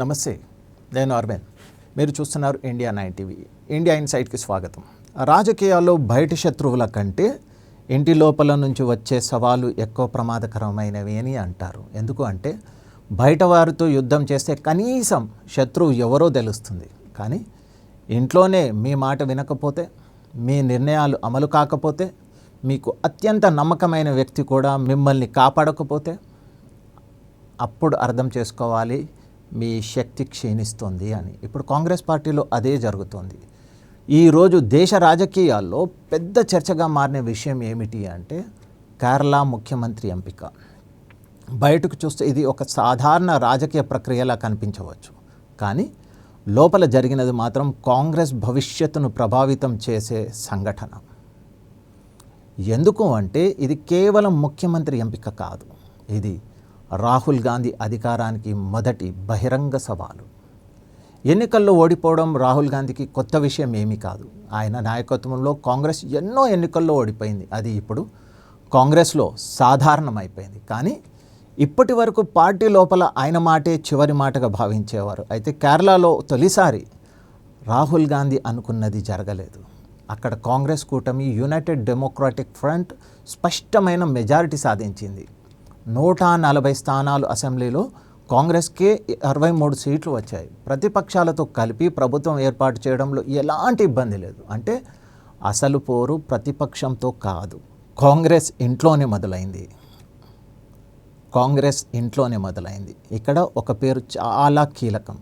నమస్తే, నేను అరవింద్. మీరు చూస్తున్నారు ఇండియా 9 టీవీ. ఇండియా ఇన్సైట్కి స్వాగతం. రాజకీయాల్లో బయటి శత్రువుల కంటే ఇంటి లోపల నుంచి వచ్చే సవాలు ఎక్కువ ప్రమాదకరమైనవి అని అంటారు. ఎందుకు అంటే బయట వారితో యుద్ధం చేస్తే కనీసం శత్రువు ఎవరో తెలుస్తుంది, కానీ ఇంట్లోనే మీ మాట వినకపోతే, మీ నిర్ణయాలు అమలు కాకపోతే, మీకు అత్యంత నమ్మకమైన వ్యక్తి కూడా మిమ్మల్ని కాపాడకపోతే అప్పుడు అర్థం చేసుకోవాలి మీ శక్తి క్షీణిస్తుంది అని. ఇప్పుడు కాంగ్రెస్ పార్టీలో అదే జరుగుతుంది. ఈరోజు దేశ రాజకీయాల్లో పెద్ద చర్చగా మారిన విషయం ఏమిటి అంటే కేరళ ముఖ్యమంత్రి ఎంపిక. బయటకు చూస్తే ఇది ఒక సాధారణ రాజకీయ ప్రక్రియలా కనిపించవచ్చు, కానీ లోపల జరిగినది మాత్రం కాంగ్రెస్ భవిష్యత్తును ప్రభావితం చేసే సంఘటన. ఎందుకు అంటే ఇది కేవలం ముఖ్యమంత్రి ఎంపిక కాదు, ఇది రాహుల్ గాంధీ అధికారానికి మొదటి బహిరంగ సవాలు. ఎన్నికల్లో ఓడిపోవడం రాహుల్ గాంధీకి కొత్త విషయం ఏమీ కాదు. ఆయన నాయకత్వంలో కాంగ్రెస్ ఎన్నో ఎన్నికల్లో ఓడిపోయింది, అది ఇప్పుడు కాంగ్రెస్లో సాధారణమైపోయింది. కానీ ఇప్పటి వరకు పార్టీ లోపల ఆయన మాటే చివరి మాటగా భావించేవారు. అయితే కేరళలో తొలిసారి రాహుల్ గాంధీ అనుకున్నది జరగలేదు. అక్కడ కాంగ్రెస్ కూటమి యునైటెడ్ డెమోక్రాటిక్ ఫ్రంట్ స్పష్టమైన మెజారిటీ సాధించింది. 140 స్థానాలు అసెంబ్లీలో కాంగ్రెస్కే 63 సీట్లు వచ్చాయి. ప్రతిపక్షాలతో కలిపి ప్రభుత్వం ఏర్పాటు చేయడంలో ఎలాంటి ఇబ్బంది లేదు. అంటే అసలు పోరు ప్రతిపక్షంతో కాదు, కాంగ్రెస్ ఇంట్లోనే మొదలైంది. ఇక్కడ ఒక పేరు చాలా కీలకం,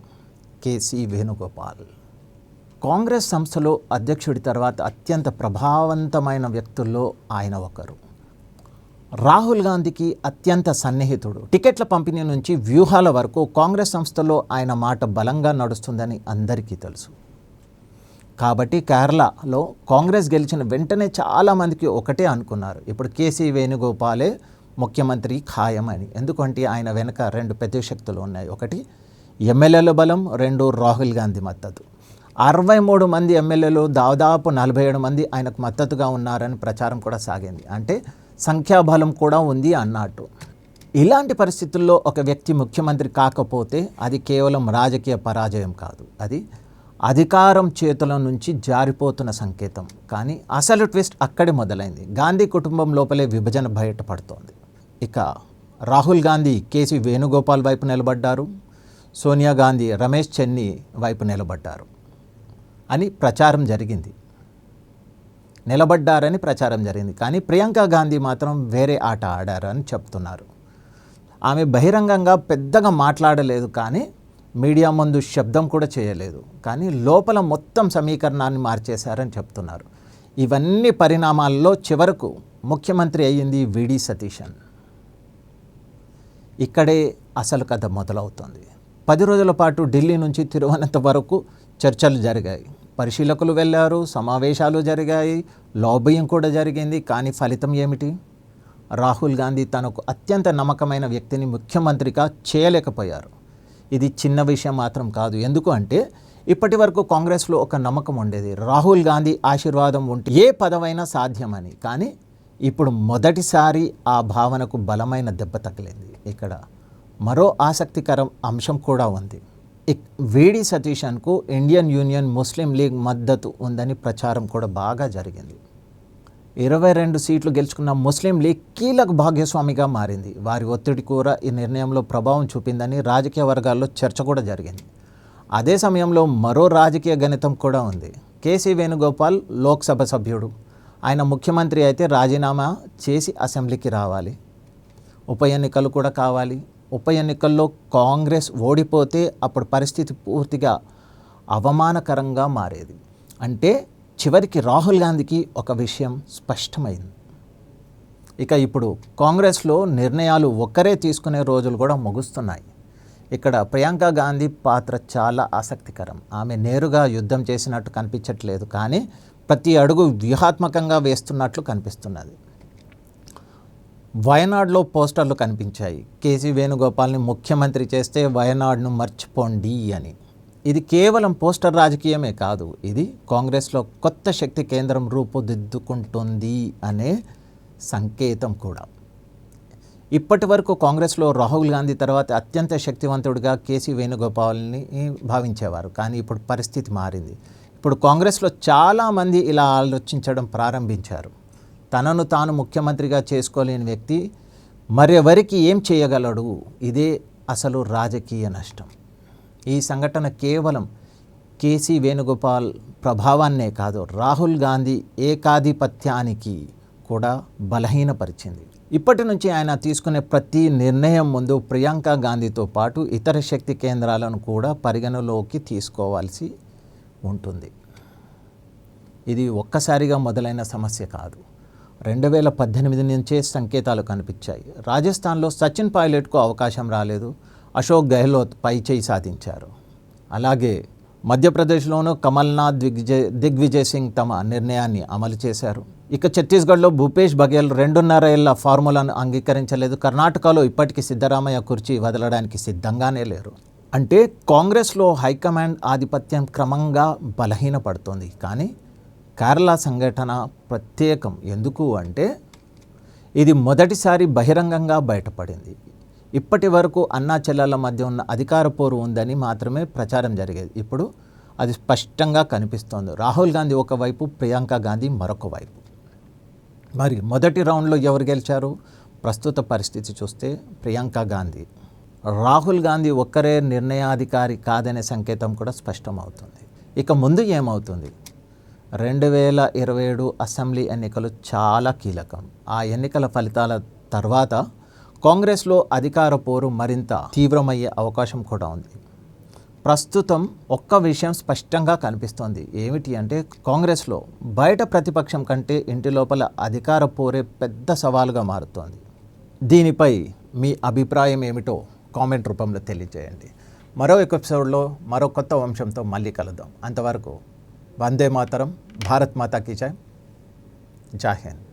కేసీ వేణుగోపాల్. కాంగ్రెస్ సంస్థలో అధ్యక్షుడి తర్వాత అత్యంత ప్రభావవంతమైన వ్యక్తుల్లో ఆయన ఒకరు. రాహుల్ గాంధీకి అత్యంత సన్నిహితుడు. టికెట్ల పంపిణీ నుంచి వ్యూహాల వరకు కాంగ్రెస్ సంస్థలో ఆయన మాట బలంగా నడుస్తుందని అందరికీ తెలుసు. కాబట్టి కేరళలో కాంగ్రెస్ గెలిచిన వెంటనే చాలామందికి ఒకటే అనుకున్నారు, ఇప్పుడు కేసీ వేణుగోపాలే ముఖ్యమంత్రి ఖాయం అని. ఎందుకంటే ఆయన వెనుక 2 పెద్ద శక్తులు ఉన్నాయి. ఒకటి ఎమ్మెల్యేల బలం, 2 రాహుల్ గాంధీ మద్దతు. 63 మంది ఎమ్మెల్యేలు, దాదాపు 47 మంది ఆయనకు మద్దతుగా ఉన్నారని ప్రచారం కూడా సాగింది. అంటే సంఖ్యాబలం కూడా ఉంది అన్నట్టు. ఇలాంటి పరిస్థితుల్లో ఒక వ్యక్తి ముఖ్యమంత్రి కాకపోతే అది కేవలం రాజకీయ పరాజయం కాదు, అది అధికారం చేతుల నుంచి జారిపోతున్న సంకేతం. కానీ అసలు ట్విస్ట్ అక్కడే మొదలైంది. గాంధీ కుటుంబం లోపలే విభజన బయటపడుతోంది. ఇక రాహుల్ గాంధీ కేసీ వేణుగోపాల్ వైపు నిలబడ్డారు, సోనియా గాంధీ రమేష్ చెన్ని వైపు నిలబడ్డారు అని ప్రచారం జరిగింది. కానీ ప్రియాంక గాంధీ మాత్రం వేరే ఆట ఆడారని చెప్తున్నారు. ఆమె బహిరంగంగా పెద్దగా మాట్లాడలేదు, కానీ మీడియా ముందు శబ్దం కూడా చేయలేదు. కానీ లోపల మొత్తం సమీకరణాన్ని మార్చేశారని చెప్తున్నారు. ఇవన్నీ పరిణామాల్లో చివరకు ముఖ్యమంత్రి అయ్యింది విడి సతీశన్. ఇక్కడే అసలు కథ మొదలవుతుంది. 10 రోజుల పాటు ఢిల్లీ నుంచి తిరువనంతపురం వరకు చర్చలు జరిగాయి. పరిశీలకులు వెళ్ళారు, సమావేశాలు జరిగాయి, లాబియింగ్ కూడా జరిగింది. కానీ ఫలితం ఏమిటి? రాహుల్ గాంధీ తనకు అత్యంత నమ్మకమైన వ్యక్తిని ముఖ్యమంత్రిగా చేయలేకపోయారు. ఇది చిన్న విషయం మాత్రం కాదు. ఎందుకు అంటే ఇప్పటి వరకు కాంగ్రెస్లో ఒక నమ్మకం ఉండేది, రాహుల్ గాంధీ ఆశీర్వాదం ఉంటే ఏ పదవైనా సాధ్యమని. కానీ ఇప్పుడు మొదటిసారి ఆ భావనకు బలమైన దెబ్బ తగిలింది. ఇక్కడ మరో ఆసక్తికరం అంశం కూడా ఉంది. విడి సతీశన్కు ఇండియన్ యూనియన్ ముస్లిం లీగ్ మద్దతు ఉందని ప్రచారం కూడా బాగా జరిగింది. 22 సీట్లు గెలుచుకున్న ముస్లిం లీగ్ కీలక భాగస్వామిగా మారింది. వారి ఒత్తిడి కూడా ఈ నిర్ణయంలో ప్రభావం చూపిందని రాజకీయ వర్గాల్లో చర్చ కూడా జరిగింది. అదే సమయంలో మరో రాజకీయ గణితం కూడా ఉంది. కేసీ వేణుగోపాల్ లోక్సభ సభ్యుడు, ఆయన ముఖ్యమంత్రి అయితే రాజీనామా చేసి అసెంబ్లీకి రావాలి, ఉప ఎన్నికలు కూడా కావాలి. ఉప ఎన్నికల్లో కాంగ్రెస్ ఓడిపోతే అప్పుడు పరిస్థితి పూర్తిగా అవమానకరంగా మారేది. అంటే చివరికి రాహుల్ గాంధీకి ఒక విషయం స్పష్టమైంది, ఇక ఇప్పుడు కాంగ్రెస్లో నిర్ణయాలు ఒక్కరే తీసుకునే రోజులు కూడా ముగుస్తున్నాయి. ఇక్కడ ప్రియాంక గాంధీ పాత్ర చాలా ఆసక్తికరం. ఆమె నేరుగా యుద్ధం చేసినట్టు కనిపించట్లేదు, కానీ ప్రతి అడుగు వ్యూహాత్మకంగా వేస్తున్నట్లు కనిపిస్తున్నది. వయనాడ్లో పోస్టర్లు కనిపించాయి, కేసీ వేణుగోపాల్ని ముఖ్యమంత్రి చేస్తే వయనాడ్ను మర్చిపోండి అని. ఇది కేవలం పోస్టర్ రాజకీయమే కాదు, ఇది కాంగ్రెస్లో కొత్త శక్తి కేంద్రం రూపుదిద్దుకుంటుంది అనే సంకేతం కూడా. ఇప్పటి వరకు కాంగ్రెస్లో రాహుల్ గాంధీ తర్వాత అత్యంత శక్తివంతుడిగా కేసీ వేణుగోపాల్ని భావించేవారు. కానీ ఇప్పుడు పరిస్థితి మారింది. ఇప్పుడు కాంగ్రెస్లో చాలామంది ఇలా ఆలోచించడం ప్రారంభించారు. తనను తాను ముఖ్యమంత్రిగా చేసుకోలేని వ్యక్తి మరెవరికి ఏం చేయగలడు? ఇదే అసలు రాజకీయ నష్టం. ఈ సంఘటన కేవలం కేసీ వేణుగోపాల్ ప్రభావాన్నే కాదు, రాహుల్ గాంధీ ఏకాధిపత్యానికి కూడా బలహీనపరిచింది. ఇప్పటి నుంచి ఆయన తీసుకునే ప్రతి నిర్ణయం ముందు ప్రియాంక గాంధీతో పాటు ఇతర శక్తి కేంద్రాలను కూడా పరిగణలోకి తీసుకోవాల్సి ఉంటుంది. ఇది ఒక్కసారిగా మొదలైన సమస్య కాదు. 2018 నుంచే సంకేతాలు కనిపించాయి. రాజస్థాన్లో సచిన్ పైలట్కు అవకాశం రాలేదు. అశోక్ గెహ్లోట్ పైచేయి సాధించారు. అలాగే మధ్యప్రదేశ్లోనూ కమల్నాథ్, దిగ్విజయ్ సింగ్ తమ నిర్ణయాన్ని అమలు చేశారు. ఇక ఛత్తీస్గఢ్లో భూపేష్ బఘేల్ 2.5 ఏళ్ల ఫార్ములాను అంగీకరించలేదు. కర్ణాటకలో ఇప్పటికీ సిద్ధరామయ్య కుర్చీ వదలడానికి సిద్ధంగానే లేరు. అంటే కాంగ్రెస్లో హైకమాండ్ ఆధిపత్యం క్రమంగా బలహీనపడుతోంది. కానీ కేరళ సంఘటన ప్రత్యేకం. ఎందుకు అంటే ఇది మొదటిసారి బహిరంగంగా బయటపడింది. ఇప్పటి వరకు అన్నా చెల్లెల మధ్య ఉన్న అధికార పోరు ఉందని మాత్రమే ప్రచారం జరిగేది. ఇప్పుడు అది స్పష్టంగా కనిపిస్తోంది. రాహుల్ గాంధీ ఒకవైపు, ప్రియాంక గాంధీ మరొక వైపు. మరి మొదటి రౌండ్లో ఎవరు గెలిచారు? ప్రస్తుత పరిస్థితి చూస్తే ప్రియాంక గాంధీ. రాహుల్ గాంధీ ఒక్కరే నిర్ణయాధికారి కాదనే సంకేతం కూడా స్పష్టమవుతుంది. ఇక ముందు ఏమవుతుంది? 2027 అసెంబ్లీ ఎన్నికలు చాలా కీలకం. ఆ ఎన్నికల ఫలితాల తర్వాత కాంగ్రెస్లో అధికార పోరు మరింత తీవ్రమయ్యే అవకాశం కూడా ఉంది. ప్రస్తుతం ఒక్క విషయం స్పష్టంగా కనిపిస్తోంది. ఏమిటి అంటే కాంగ్రెస్లో బయట ప్రతిపక్షం కంటే ఇంటి లోపల అధికార పోరే పెద్ద సవాలుగా మారుతోంది. దీనిపై మీ అభిప్రాయం ఏమిటో కామెంట్ రూపంలో తెలియజేయండి. మరో ఎపిసోడ్లో మరో కొత్త వంశంతో మళ్ళీ కలుద్దాం. అంతవరకు వందే మాతరం, భారత్ మాతా కీ జై, జై హింద్.